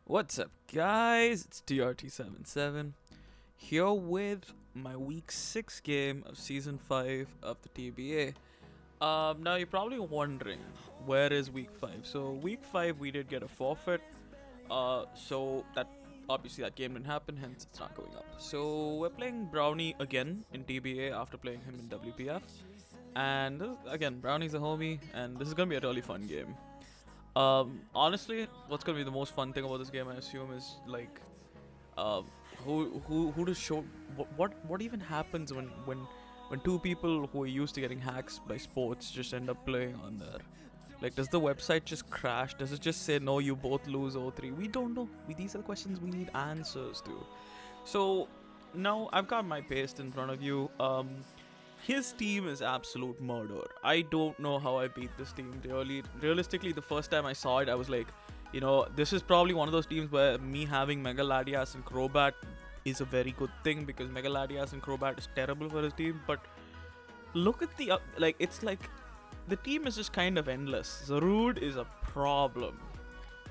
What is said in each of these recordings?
What's up, guys? It's TRT77 here with my week 6 game of season 5 of the TBA. Now you're probably wondering, where is week 5? So, week 5 we did get a forfeit, so that obviously that game didn't happen, hence it's not going up. So, we're playing Brownie again in TBA after playing him in WPF. And again, Brownie's a homie, and this is gonna be a really fun game. Honestly, what's gonna be the most fun thing about this game, I assume, is like, um, who to show what even happens when two people who are used to getting hacks by sports just end up playing on there. Like, does the website just crash? Does it just say no, you both lose 0-3? We don't know. These are the questions we need answers to. So now I've got my paste in front of you. His team is absolute murder. I don't know how I beat this team. Realistically, the first time I saw it, I was like, this is probably one of those teams where me having Mega Ladias and Crobat is a very good thing, because Mega Ladias and Crobat is terrible for his team. But look at the it's like the team is just kind of endless. Zarude is a problem.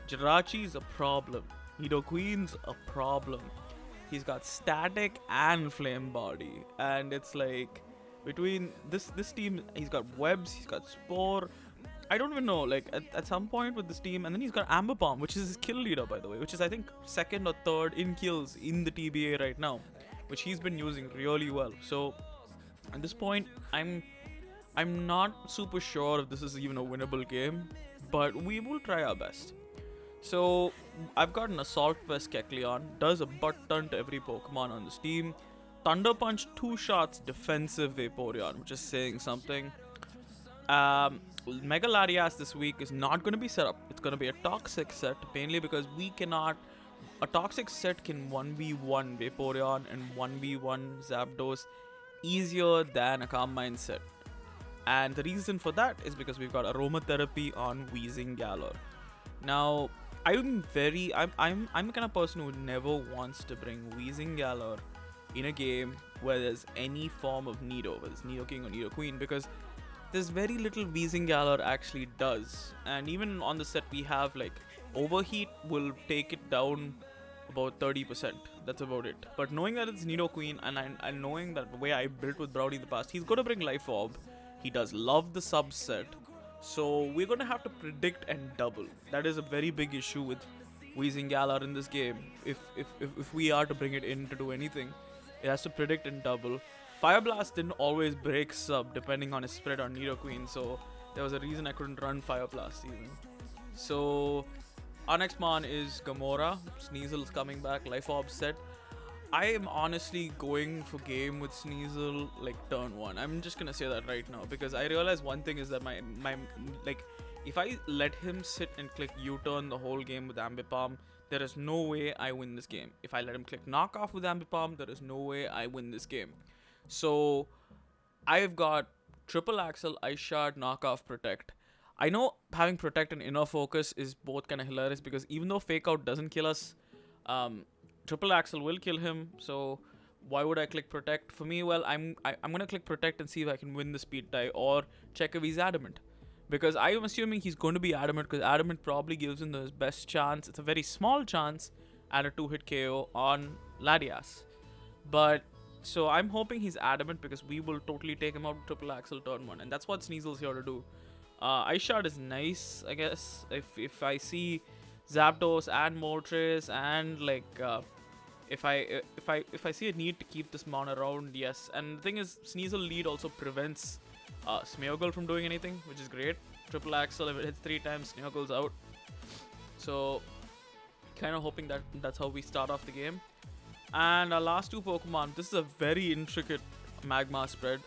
Jirachi is a problem. Nidoqueen's a problem. He's got static and flame body, and it's like, between this team, he's got webs, he's got spore. I don't even know, like, at some point with this team. And then he's got Amber Palm, which is his kill leader, by the way, which is I think second or third in kills in the TBA right now, which he's been using really well. So at this point, I'm not super sure if this is even a winnable game, but we will try our best. So I've got an Assault Vest Kecleon, does a butt ton to every Pokemon on this team. Thunder Punch 2 shots defensive Vaporeon, which is saying something. Mega Larias this week is not going to be set up. It's going to be a Toxic set, mainly because we cannot. A Toxic set can 1v1 Vaporeon and 1v1 Zapdos easier than a Calm Mind set. And the reason for that is because we've got Aromatherapy on Wheezing Galar. Now, I'm the kind of person who never wants to bring Wheezing Galar in a game where there's any form of Nido, whether it's Nidoking or Nidoqueen, because there's very little Wheezing Galar actually does. And even on the set, we have like Overheat will take it down about 30%. That's about it. But knowing that it's Nidoqueen, and knowing that the way I built with Brownie in the past, he's gonna bring Life Orb. He does love the subset. So we're gonna have to predict and double. That is a very big issue with Wheezing Galar in this game. If we are to bring it in to do anything, it has to predict and double. Fire Blast didn't always break sub depending on his spread on Nidoqueen, so there was a reason I couldn't run Fire Blast even. So our next mon is Gamora. Sneasel's coming back, Life Orb set. I am honestly going for game with Sneasel like turn 1. I'm just gonna say that right now, because I realize one thing is that my like, if I let him sit and click U-turn the whole game with Ambipom, there is no way I win this game. If I let him click knockoff with Ambipom, there is no way I win this game. So I've got triple axle, ice shard, knockoff, protect. I know having protect and inner focus is both kind of hilarious, because even though fake out doesn't kill us, triple axle will kill him. So why would I click protect? For me, well, I'm gonna click protect and see if I can win the speed tie, or check if he's adamant, because I am assuming he's going to be adamant, because adamant probably gives him the best chance. It's a very small chance at a 2-hit KO on Ladias. But so I'm hoping he's adamant, because we will totally take him out with triple axle turn 1, and that's what Sneasel's here to do. Ice Shard is nice, I guess. If I see Zapdos and Moltres, and like if I see a need to keep this mon around, yes. And the thing is, Sneasel lead also prevents Smeargle from doing anything, which is great. Triple axle, if it hits 3 times, Smeargle's out. So kind of hoping that that's how we start off the game. And our last 2 Pokemon, this is a very intricate Magma spread,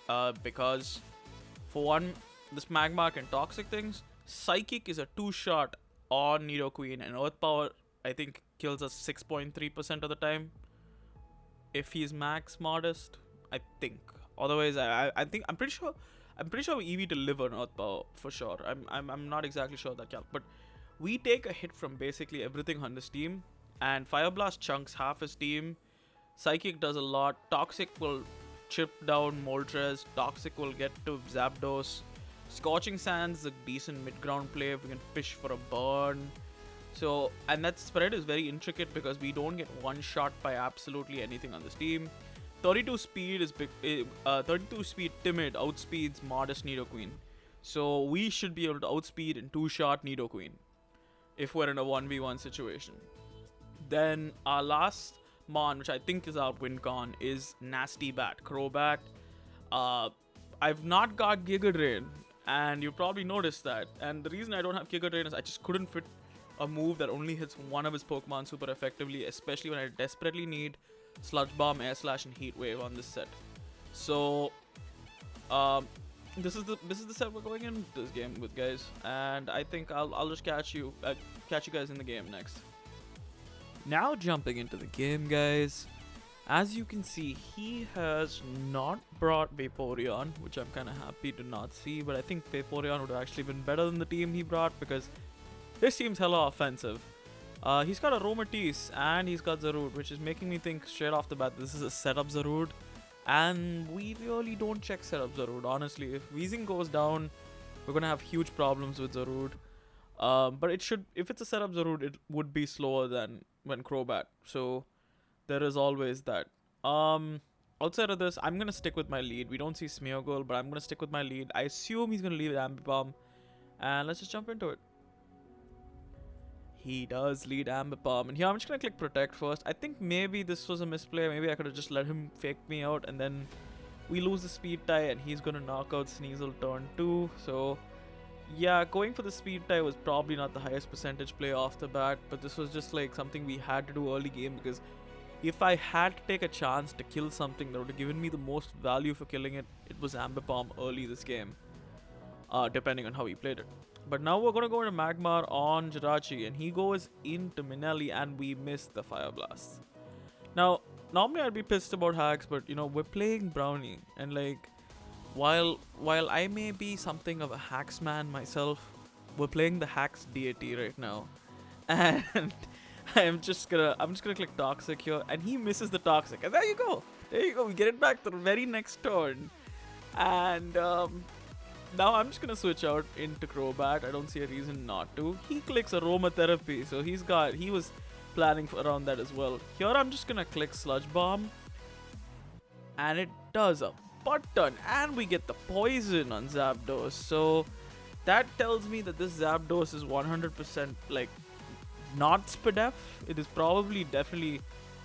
because for one, this Magma can Toxic things. Psychic is a 2-shot on Nidoqueen, and Earth Power, I think, kills us 6.3% of the time if he's max modest, I think. Otherwise, I think I'm pretty sure we EV deliver on Earth Power for sure. I'm not exactly sure that calc, but we take a hit from basically everything on this team, and Fire Blast chunks half his team. Psychic does a lot. Toxic will chip down Moltres. Toxic will get to Zapdos. Scorching Sands is a decent mid-ground play if we can fish for a burn. So, and that spread is very intricate because we don't get one shot by absolutely anything on this team. 32 speed is 32 speed timid outspeeds modest Nidoqueen. So we should be able to outspeed in 2-shot Nidoqueen if we're in a 1v1 situation. Then our last Mon, which I think is our win con, is Nasty Bat, Crobat. I've not got Giga Drain, and you probably noticed that. And the reason I don't have Giga Drain is I just couldn't fit a move that only hits one of his Pokemon super effectively, especially when I desperately need Sludge Bomb, Air Slash, and Heat Wave on this set. So, this is the set we're going in this game with, guys, and I think I'll just catch you guys in the game next. Now jumping into the game, guys. As you can see, he has not brought Vaporeon, which I'm kind of happy to not see, but I think Vaporeon would have actually been better than the team he brought because this team's hella offensive. He's got a Aromatisse and he's got Zarude, which is making me think straight off the bat this is a setup Zarude. And we really don't check setup Zarude, honestly. If Weezing goes down, we're going to have huge problems with Zarude. But it should, if it's a setup Zarude, it would be slower than when Crobat. So there is always that. Outside of this, I'm going to stick with my lead. We don't see Smeargle, but I'm going to stick with my lead. I assume he's going to leave Ambipom. And let's just jump into it. He does lead Ambipom. And here I'm just going to click Protect first. I think maybe this was a misplay. Maybe I could have just let him fake me out. And then we lose the speed tie. And he's going to knock out Sneasel turn 2. So yeah, going for the speed tie was probably not the highest percentage play off the bat. But this was just like something we had to do early game. Because if I had to take a chance to kill something that would have given me the most value for killing it, it was Ambipom early this game. Depending on how he played it. But now we're going to go into Magmar on Jirachi, and he goes into Minelli, and we miss the Fire Blast. Now, normally I'd be pissed about hacks, but you know, we're playing Brownie, and like, while I may be something of a hacks man myself, we're playing the hacks deity right now. And I'm just gonna click Toxic here, and he misses the Toxic, and there you go, we get it back the very next turn. And now I'm just gonna switch out into Crobat. I don't see a reason not to. He clicks Aromatherapy, so he was planning around that as well. Here I'm just gonna click Sludge Bomb, and it does a butt ton, and we get the poison on Zapdos. So that tells me that this Zapdos is 100% like not Spadef. It is probably definitely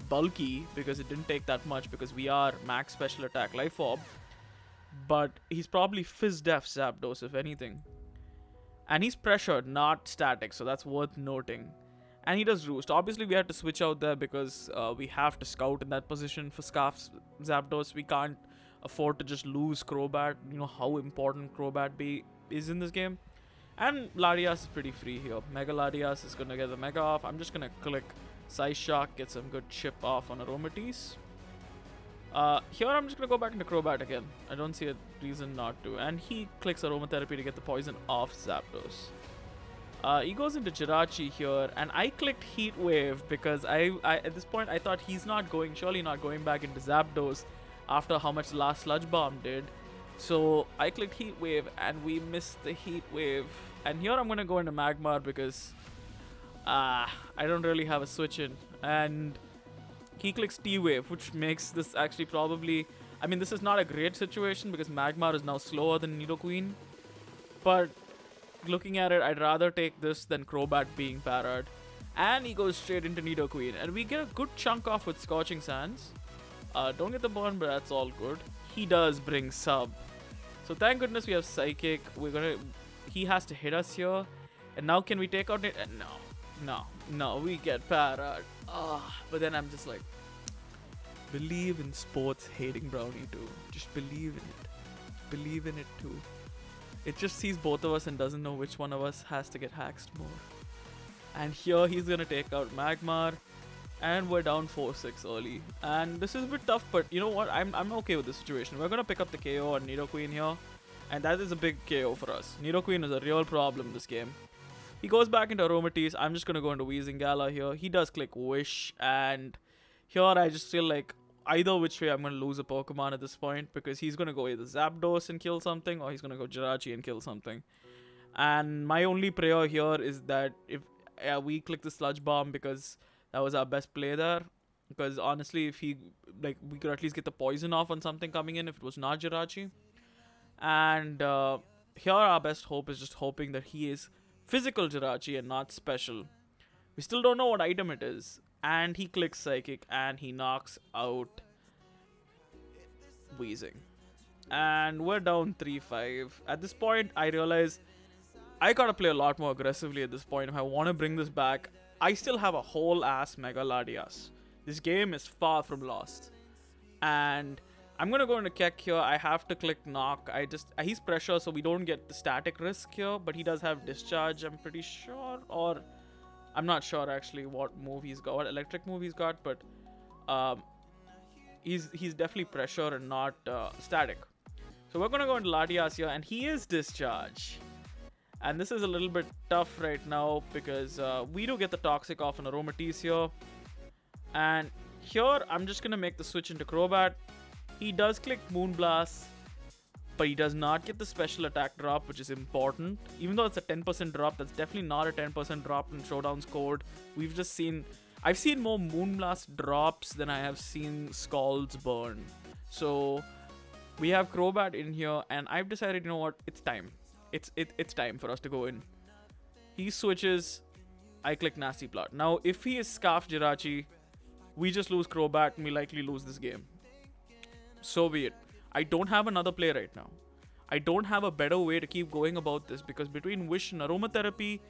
bulky because it didn't take that much because we are max special attack Life Orb. But he's probably Fizz Def Zapdos, if anything. And he's pressured, not static, so that's worth noting. And he does Roost. Obviously, we had to switch out there because we have to scout in that position for Scarf Zapdos. We can't afford to just lose Crobat. You know how important Crobat is in this game. And Larias is pretty free here. Mega Larias is going to get the Mega off. I'm just going to click Size Shock, get some good chip off on Aromatisse. Here I'm just going to go back into Crobat again. I don't see a reason not to. And he clicks Aromatherapy to get the poison off Zapdos. He goes into Jirachi here. And I clicked Heat Wave because I at this point I thought he's surely not going back into Zapdos after how much last Sludge Bomb did. So I clicked Heat Wave and we missed the Heat Wave. And here I'm going to go into Magmar because I don't really have a switch in. And he clicks T-Wave, which makes this actually probably... I mean, this is not a great situation because Magmar is now slower than Nidoqueen. But looking at it, I'd rather take this than Crobat being parried. And he goes straight into Nidoqueen. And we get a good chunk off with Scorching Sands. Don't get the burn, but that's all good. He does bring Sub. So thank goodness we have Psychic. He has to hit us here. And now can we take out it? No, we get parried. But then I'm just like, believe in sports hating Brownie too. Just believe in it. Believe in it too. It just sees both of us and doesn't know which one of us has to get hacked more. And here he's gonna take out Magmar. And we're down 4-6 early. And this is a bit tough, but you know what? I'm okay with this situation. We're gonna pick up the KO on Nidoqueen here. And that is a big KO for us. Nidoqueen is a real problem this game. He goes back into Aromatisse. I'm just going to go into Weezing Gala here. He does click Wish. And here I just feel like either which way I'm going to lose a Pokemon at this point. Because he's going to go either Zapdos and kill something. Or he's going to go Jirachi and kill something. And my only prayer here is that if yeah, we clicked the Sludge Bomb because that was our best play there. Because honestly, if he, like, we could at least get the poison off on something coming in if it was not Jirachi. And here our best hope is just hoping that he is physical Jirachi and not special. We still don't know what item it is. And he clicks Psychic and he knocks out Wheezing. And we're down 3-5. At this point, I realize I gotta play a lot more aggressively at this point if I want to bring this back. I still have a whole ass Mega Latias. This game is far from lost. And I'm gonna go into Keck here. I have to click Knock. He's pressure, so we don't get the static risk here, but he does have Discharge, I'm pretty sure. Or I'm not sure actually what move he's got, what electric move he's got, but he's definitely pressure and not static. So we're gonna go into Latias here, and he is Discharge. And this is a little bit tough right now because we do get the Toxic off on Aromatisse here. And here, I'm just gonna make the switch into Crobat. He does click Moonblast, but he does not get the special attack drop, which is important. Even though it's a 10% drop, that's definitely not a 10% drop in Showdown's code. I've seen more Moonblast drops than I have seen Scalds burn. So we have Crobat in here, and I've decided, you know what, it's time. It's time for us to go in. He switches, I click Nasty Plot. Now, if he is Scarf Jirachi, we just lose Crobat and we likely lose this game. So be it. I don't have another play right now. I don't have a better way to keep going about this because between Wish and Aromatherapy,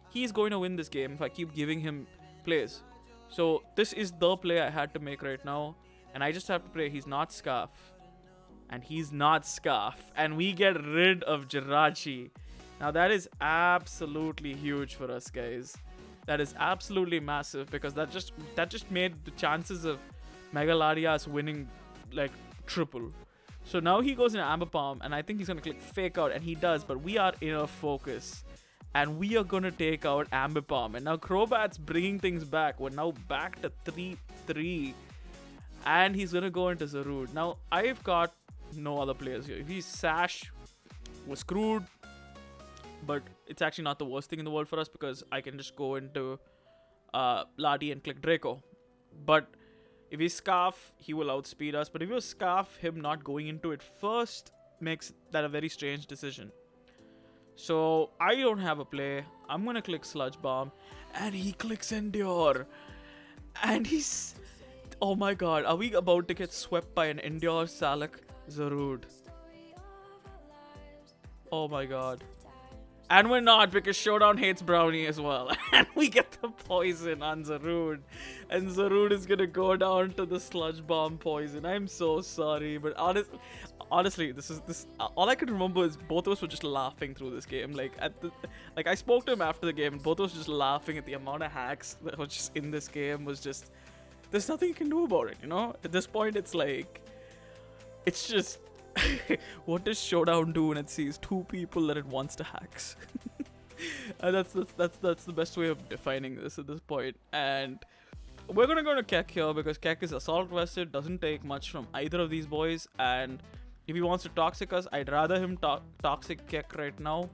he's going to win this game if I keep giving him plays. So this is the play I had to make right now, and I just have to play he's not Scarf. And he's not Scarf. And we get rid of Jirachi. Now that is absolutely huge for us, guys. That is absolutely massive because that just made the chances of Mega Latias winning like triple. So now he goes into Amber Palm, and I think he's gonna click Fake Out, and he does, but we are in a focus. And we are gonna take out Amber Palm. And now Crobat's bringing things back. We're now back to 3-3. And he's gonna go into Zarude. Now I've got no other players here. If he's Sash, we're screwed. But it's actually not the worst thing in the world for us because I can just go into Lati and click Draco. But if he's Scarf, he will outspeed us. But if you're Scarf, him not going into it first makes that a very strange decision. So I don't have a play. I'm going to click Sludge Bomb. And he clicks Endure. And he's... Oh my god. Are we about to get swept by an Endure Salak Zarude? Oh my god. And we're not because Showdown hates Brownie as well. And we get the poison on Zarude. And Zarude is going to go down to the Sludge Bomb poison. I'm so sorry. But honestly, this all I can remember is both of us were just laughing through this game. Like I spoke to him after the game, and both of us just laughing at the amount of hacks that was just in this game. Was just, there's nothing you can do about it, you know? At this point, it's like, it's just... what does Showdown do when it sees two people that it wants to hacks? That's the best way of defining this at this point. And we're gonna go to Keck here because Keck is assault vested, doesn't take much from either of these boys. And if he wants to toxic us, I'd rather him toxic Keck right now.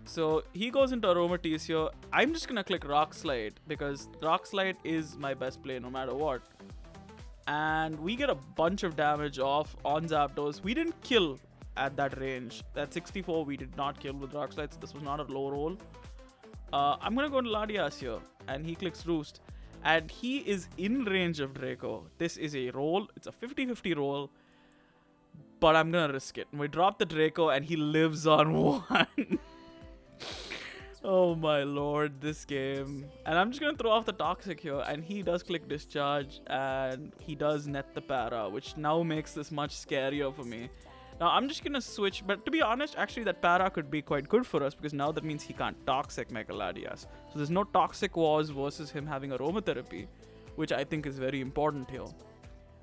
So he goes into Aromatisse here. I'm just gonna click Rock Slide because Rock Slide is my best play no matter what. And we get a bunch of damage off on Zapdos. We didn't kill at that range. That 64 we did not kill with Rock Slides. This was not a low roll. I'm going to go to Latias here. And he clicks Roost. And he is in range of Draco. This is a roll. It's a 50-50 roll. But I'm going to risk it. We drop the Draco and he lives on 1. Oh my lord, this game. And I'm just gonna throw off the Toxic here, and he does click Discharge, and he does net the Para, which now makes this much scarier for me. Now I'm just gonna switch, but to be honest, actually that Para could be quite good for us, because now that means he can't Toxic Mega Latias. So there's no Toxic Wars versus him having Aromatherapy, which I think is very important here.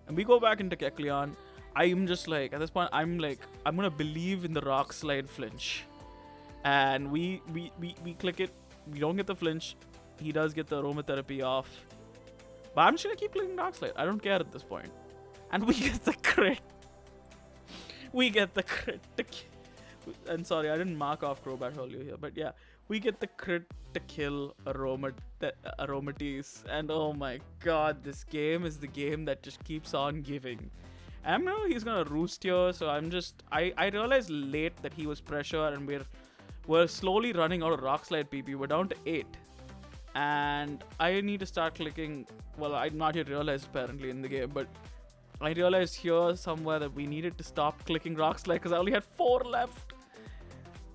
And we go back into Kecleon. I'm just like, at this point, I'm gonna believe in the Rock Slide flinch. And we click it. We don't get the flinch. He does get the Aromatherapy off. But I'm just going to keep clicking Rock Slide. I don't care at this point. And we get the crit. We get the crit. And sorry, I didn't mark off Crobat earlier here, but yeah, we get the crit to kill Aromatisse, and oh my god, this game is the game that just keeps on giving. I know he's gonna roost here, so I realized late that he was pressure, and we're slowly running out of Rock Slide PP. We're down to 8. And I need to start clicking. Well, I not yet realized apparently in the game, but I realized here somewhere that we needed to stop clicking Rock Slide because I only had 4 left.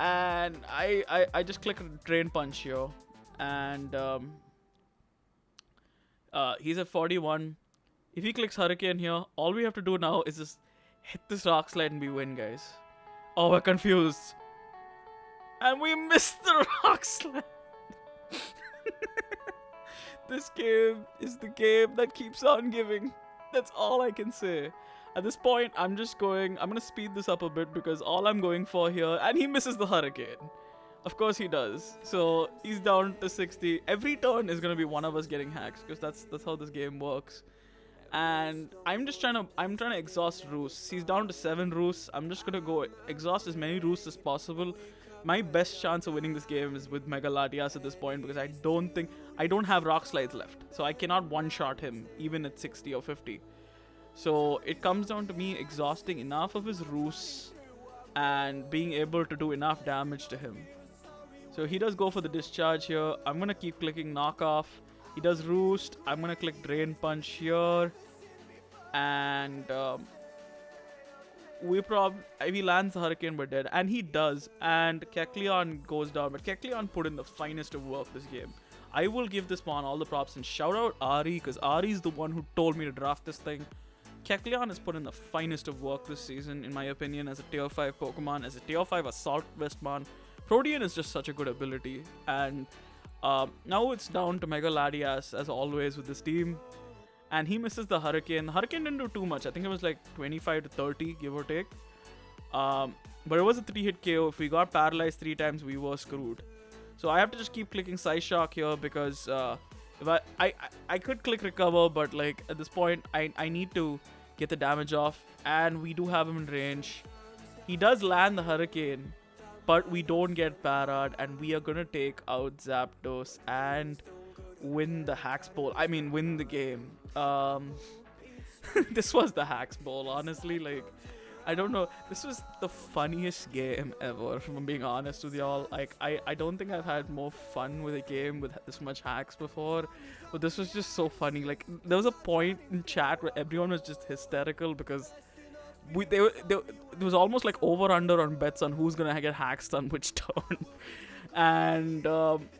And I just clicked Drain Punch here. And he's at 41. If he clicks Hurricane here, all we have to do now is just hit this Rock Slide and we win, guys. Oh, we're confused. And we missed the Rock Slide. This game is the game that keeps on giving. That's all I can say. At this point, I'm gonna speed this up a bit because all I'm going for here, and he misses the Hurricane. Of course he does. So he's down to 60. Every turn is gonna be one of us getting hacks because that's how this game works. And I'm trying to exhaust roosts. He's down to 7 roosts. I'm just gonna go exhaust as many roosts as possible. My best chance of winning this game is with Mega Latias at this point because I don't have Rock Slides left. So I cannot one-shot him even at 60 or 50. So it comes down to me exhausting enough of his roosts and being able to do enough damage to him. So he does go for the discharge here. I'm going to keep clicking knockoff. He does roost. I'm going to click drain punch here. And he lands the Hurricane, we're dead. And he does. And Kecleon goes down. But Kecleon put in the finest of work this game. I will give this one all the props. And shout out Ari, because Ari is the one who told me to draft this thing. Kecleon has put in the finest of work this season, in my opinion, as a tier 5 Pokemon, as a tier 5 Assault Westmon. Protean is just such a good ability. And now it's down to Mega Latias, as always, with this team. And he misses the Hurricane. The Hurricane didn't do too much. I think it was like 25 to 30, give or take. But it was a 3-hit KO. If we got paralyzed 3 times, we were screwed. So I have to just keep clicking Psyshock here because if I could click Recover, but like at this point, I need to get the damage off. And we do have him in range. He does land the Hurricane, but we don't get parad, and we are going to take out Zapdos and win the Hacks Bowl. I mean, win the game. This was the Hacks Bowl, honestly. Like, I don't know. This was the funniest game ever, if I'm being honest with y'all. Like, I don't think I've had more fun with a game with this much hacks before. But this was just so funny. Like, there was a point in chat where everyone was just hysterical because there was almost like over-under on bets on who's going to get hacks on which turn. And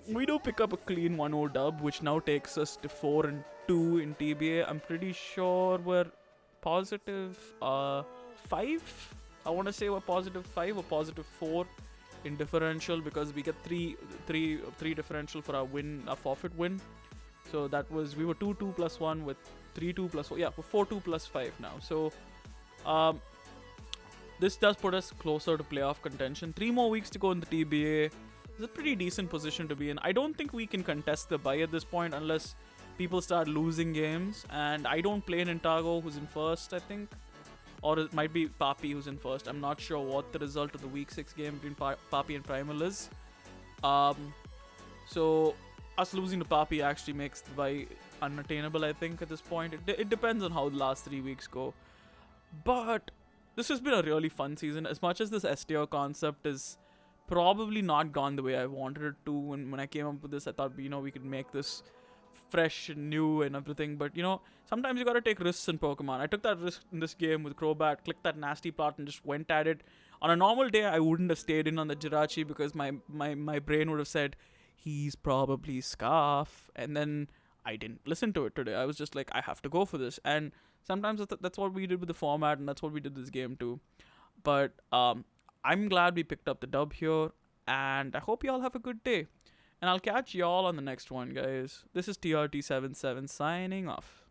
we do pick up a clean 1-0 dub, which now takes us to 4-2 in TBA. I'm pretty sure we're positive 5. I want to say we're positive 5 or positive 4 in differential because we get three differential for our forfeit win. So that was, we were 2-2 plus 1 with 3-2 plus 4. Yeah, we're 4-2 plus 5 now. So this does put us closer to playoff contention. 3 more weeks to go in the TBA. It's a pretty decent position to be in. I don't think we can contest the bye at this point unless people start losing games. And I don't play Nintago, who's in first, I think. Or it might be Papi, who's in first. I'm not sure what the result of the week 6 game between Papi and Primal is. So us losing to Papi actually makes the bye unattainable, I think, at this point. It depends on how the last 3 weeks go. But this has been a really fun season. As much as this STO concept is probably not gone the way I wanted it to. When I came up with this, I thought, we could make this fresh and new and everything. But, sometimes you gotta take risks in Pokemon. I took that risk in this game with Crobat, clicked that nasty plot and just went at it. On a normal day, I wouldn't have stayed in on the Jirachi because my brain would have said, he's probably Scarf. And then I didn't listen to it today. I was just like, I have to go for this. And sometimes that's what we did with the format, and that's what we did this game too. But I'm glad we picked up the dub here, and I hope y'all have a good day. And I'll catch y'all on the next one, guys. This is TRT77 signing off.